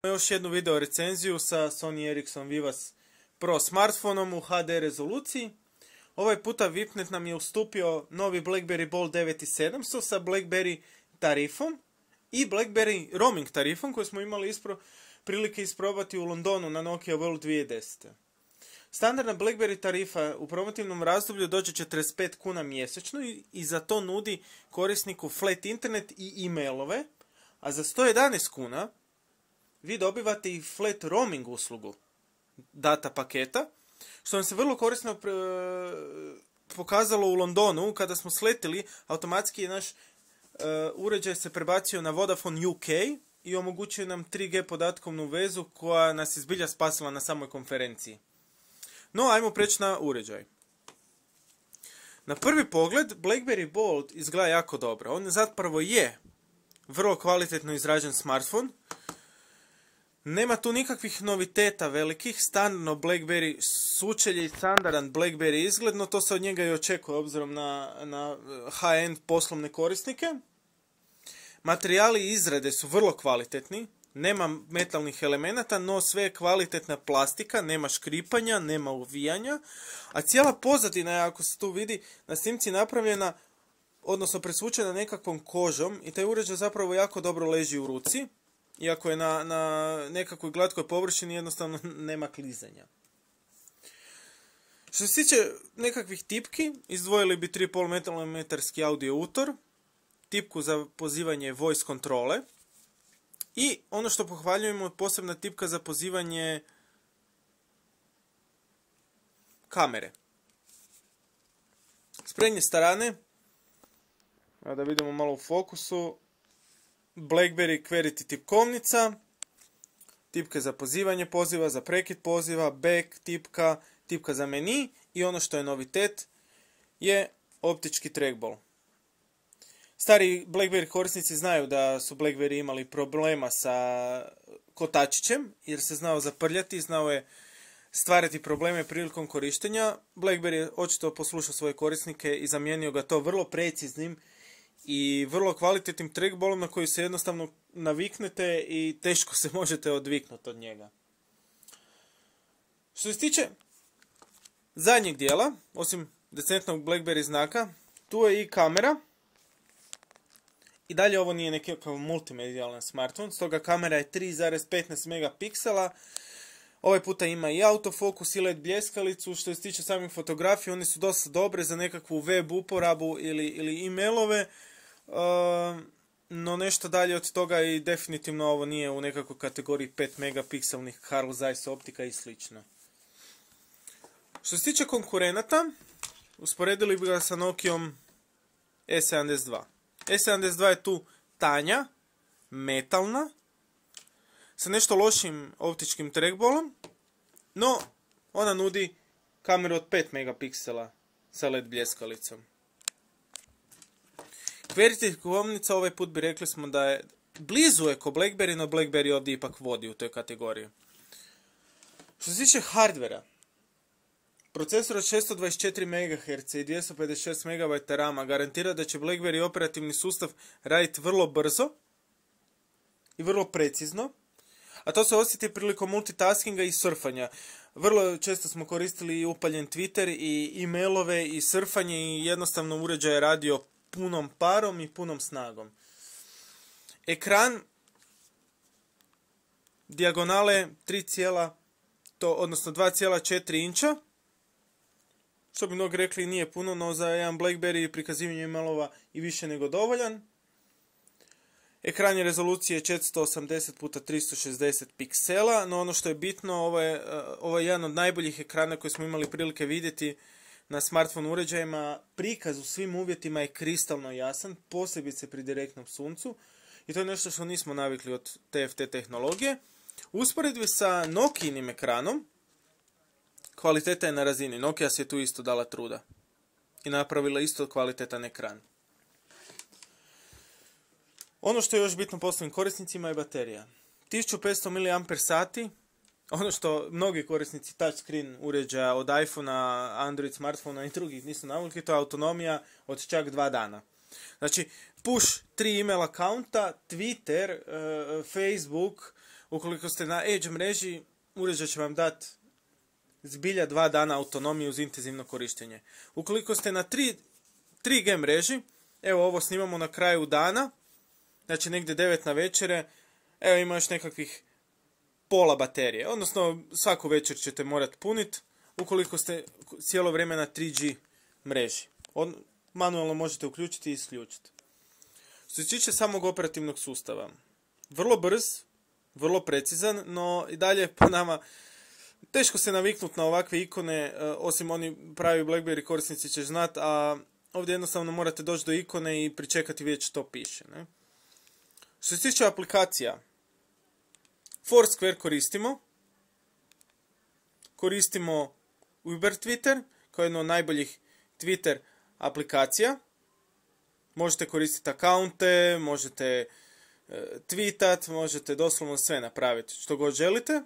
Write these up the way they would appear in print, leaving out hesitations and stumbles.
Još jednu video recenziju sa Sony Ericsson Vivas Pro smartfonom u HD rezoluciji. Ovaj puta VIPnet nam je ustupio novi BlackBerry Bold 9700 sa BlackBerry tarifom i BlackBerry roaming tarifom koju smo imali prilike isprobati u Londonu na Nokia World 2010. Standardna BlackBerry tarifa u promotivnom razdoblju dođe 45 kuna mjesečno i za to nudi korisniku flat internet i e-mailove, a za 111 kuna vi dobivate i flat roaming uslugu data paketa, što nam se vrlo korisno pokazalo u Londonu. Kada smo sletili, automatski je naš uređaj se prebacio na Vodafone UK i omogućuje nam 3G podatkovnu vezu koja nas je zbilja spasila na samoj konferenciji. No, ajmo preći na uređaj. Na prvi pogled, BlackBerry Bold izgleda jako dobro. On zapravo je vrlo kvalitetno izrađen smartfon. Nema tu nikakvih noviteta velikih, standardno BlackBerry sučelje i standardan BlackBerry izgled, no to se od njega i očekuje obzirom na high-end poslovne korisnike. Materijali izrade su vrlo kvalitetni, nema metalnih elemenata, no sve je kvalitetna plastika, nema škripanja, nema uvijanja, a cijela pozadina je, ako se tu vidi, na snimci napravljena, odnosno presvučena nekakvom kožom i taj uređaj zapravo jako dobro leži u ruci. Iako je na nekakvoj glatkoj površini, jednostavno nema klizanja. Što se tiče nekakvih tipki, izdvojili bi 3,5 mm audio utor, tipku za pozivanje voice kontrole i ono što pohvaljujemo, posebna tipka za pozivanje kamere. S prednje strane, da vidimo malo u fokusu, BlackBerry Qwerty tipkovnica, tipka za pozivanje poziva, za prekid poziva, back tipka, tipka za meni i ono što je novitet je optički trackball. Stari BlackBerry korisnici znaju da su BlackBerry imali problema sa kotačićem jer se znao zaprljati, znao je stvarati probleme prilikom korištenja. BlackBerry je očito poslušao svoje korisnike i zamijenio ga to vrlo preciznim i vrlo kvalitetnim trackballom na koji se jednostavno naviknete i teško se možete odviknuti od njega. Što se tiče zadnjeg dijela, osim decentnog BlackBerry znaka, tu je i kamera. I dalje ovo nije nekakav multimedijalan smartphone, stoga kamera je 3,15 megapiksela. Ovaj puta ima i autofokus i LED bljeskalicu. Što se tiče samih fotografija, one su dosta dobre za nekakvu web uporabu ili e-mailove. No nešto dalje od toga i definitivno ovo nije u nekakvoj kategoriji 5 megapikselnih Carl Zeiss optika i slično. Što se tiče konkurenata, usporedili bi ga sa Nokijom E72. E72 je tu tanja, metalna, sa nešto lošim optičkim trackballom, no ona nudi kameru od 5 megapiksela sa LED bljeskalicom. Qwerty tipkovnica ovaj put bi rekli smo da je blizu je ko BlackBerry, no BlackBerry ovdje ipak vodi u toj kategoriji. Što se tiče hardvera, procesor od 624 MHz i 256 MB RAM garantira da će BlackBerry operativni sustav raditi vrlo brzo i vrlo precizno, a to se osjeti prilikom multitaskinga i surfanja. Vrlo često smo koristili i upaljen Twitter i e-mailove i surfanje i jednostavno uređaj je radio punom parom i punom snagom. Ekran dijagonale 2,4 inča, što bi mnogi rekli nije puno, no za jedan BlackBerry prikazivanje e-mailova i više nego dovoljan. Ekran je rezolucije 480x360 piksela, no ono što je bitno, ovo je jedan od najboljih ekrana koje smo imali prilike vidjeti na smartphone uređajima. Prikaz u svim uvjetima je kristalno jasan, posebice pri direktnom suncu, i to je nešto što nismo navikli od TFT tehnologije. U usporedbi sa Nokijinim ekranom, kvaliteta je na razini. Nokia se je tu isto dala truda i napravila isto kvalitetan ekran. Ono što je još bitno poslovnim korisnicima je baterija. 1500 mAh, ono što mnogi korisnici touchscreen uređaja od iPhone-a, Android smartphone-a i drugih nisu navikli, to je autonomija od čak 2 dana. Znači, push 3 email accounta, Twitter, Facebook, Ukoliko ste na Edge mreži, uređaj će vam dati zbilja 2 dana autonomije uz intenzivno korištenje. Ukoliko ste na 3G mreži, evo ovo snimamo na kraju dana, znači negdje 9 na večere, evo ima još nekakvih pola baterije, odnosno svaku večer ćete morati puniti ukoliko ste cijelo vrijeme na 3G mreži. Manualno možete uključiti i isključiti. Što se tiče samog operativnog sustava, vrlo brz, vrlo precizan, no i dalje po nama teško se naviknuti na ovakve ikone, osim oni pravi BlackBerry korisnici će znati, a ovdje jednostavno morate doći do ikone i pričekati vidjeti što piše. Ne? Što se tiče aplikacija, Foursquare koristimo Uber Twitter, kao jedno od najboljih Twitter aplikacija. Možete koristiti akaunte, možete tweetat, možete doslovno sve napraviti što god želite.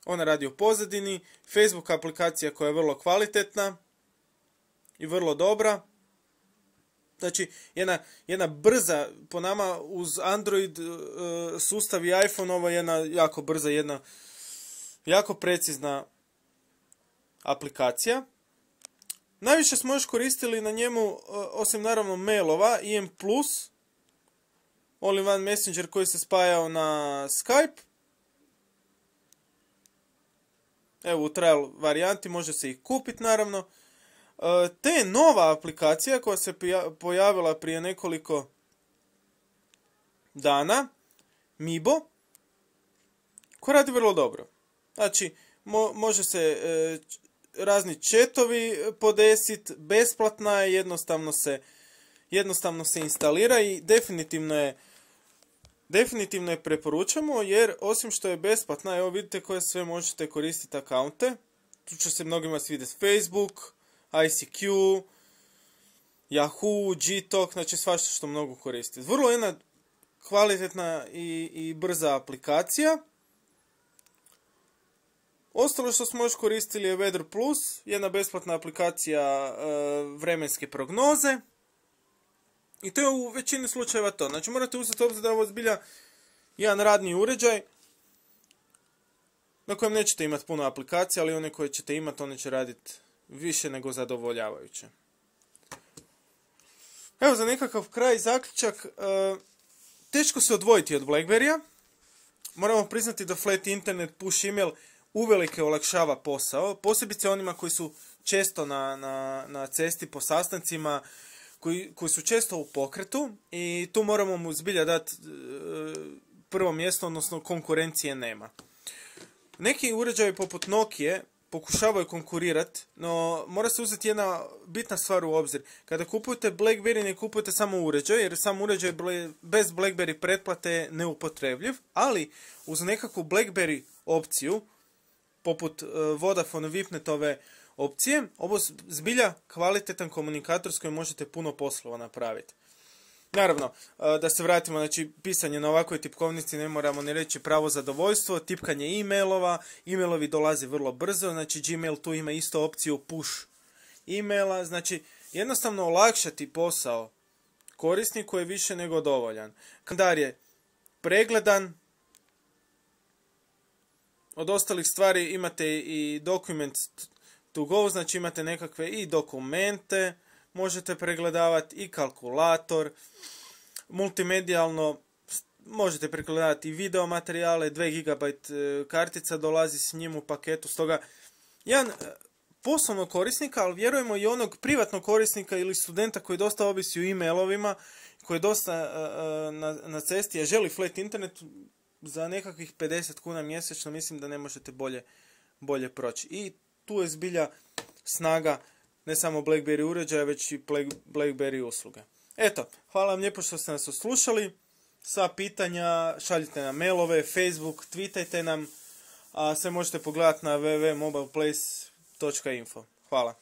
Ona radi u pozadini. Facebook aplikacija koja je vrlo kvalitetna i vrlo dobra. Znači, jedna brza, po nama uz Android sustav i iPhone, ovo je jedna jako brza, jedna jako precizna aplikacija. Najviše smo još koristili na njemu, osim naravno mailova, IM+, All-in-One Messenger koji se spajao na Skype. Evo u trial varijanti, može se ih kupiti naravno. Te nova aplikacija koja se pojavila prije nekoliko dana, Mibo, koja radi vrlo dobro. Znači, može se razni četovi podesiti, besplatna je, jednostavno se instalira i definitivno je preporučamo, jer osim što je besplatna, evo vidite koje sve možete koristiti akaunte. Tu će se mnogima svidjeti Facebook, ICQ, Yahoo, Gtalk, znači svašta što mnogo koristiti. Vrlo jedna kvalitetna i brza aplikacija. Ostalo što smo još koristili je Weather Plus, jedna besplatna aplikacija vremenske prognoze. I to je u većini slučajeva to. Znači morate uzeti obzir da je ovo zbilja jedan radni uređaj na kojem nećete imati puno aplikacija, ali one koje ćete imati, one će raditi više nego zadovoljavajuće. Evo za nekakav kraj zaključak, teško se odvojiti od BlackBerrya. Moramo priznati da Flat Internet Push Email uvelike olakšava posao, posebice onima koji su često na cesti po sastancima, koji su često u pokretu i tu moramo mu zbilja dati prvo mjesto, odnosno konkurencije nema. Neki uređaji poput Nokije pokušavaju konkurirati, no mora se uzeti jedna bitna stvar u obzir. Kada kupujete BlackBerry, ne kupujete samo uređaj, jer sam uređaj bez BlackBerry pretplate je neupotrebljiv, ali uz nekakvu BlackBerry opciju, poput Vodafone VIPnetove opcije, ovo zbilja kvalitetan komunikator s kojim možete puno poslova napraviti. Naravno, da se vratimo, znači pisanje na ovakvoj tipkovnici ne moramo ni reći pravo zadovoljstvo, tipkanje e-mailova, e-mailovi dolaze vrlo brzo, znači Gmail tu ima isto opciju push e-maila, znači jednostavno olakšati posao korisniku je više nego dovoljan. Kalendar je pregledan, od ostalih stvari imate i document to go, znači imate nekakve i dokumente, možete pregledavati i kalkulator, multimedijalno možete pregledavati i video materijale, 2 GB kartica dolazi s njim u paketu, stoga jedan poslovnog korisnika, ali vjerujemo i onog privatnog korisnika ili studenta koji dosta ovisi o e-mailovima, koji je dosta na cesti, a želi flat internet, za nekakvih 50 kuna mjesečno mislim da ne možete bolje proći. I tu je zbilja snaga ne samo BlackBerry uređaja, već i BlackBerry usluge. Eto, hvala vam lijepo što ste nas oslušali. Sva pitanja šaljite na mailove, Facebook, tweetajte nam, a sve možete pogledati na www.mobileplace.info. Hvala.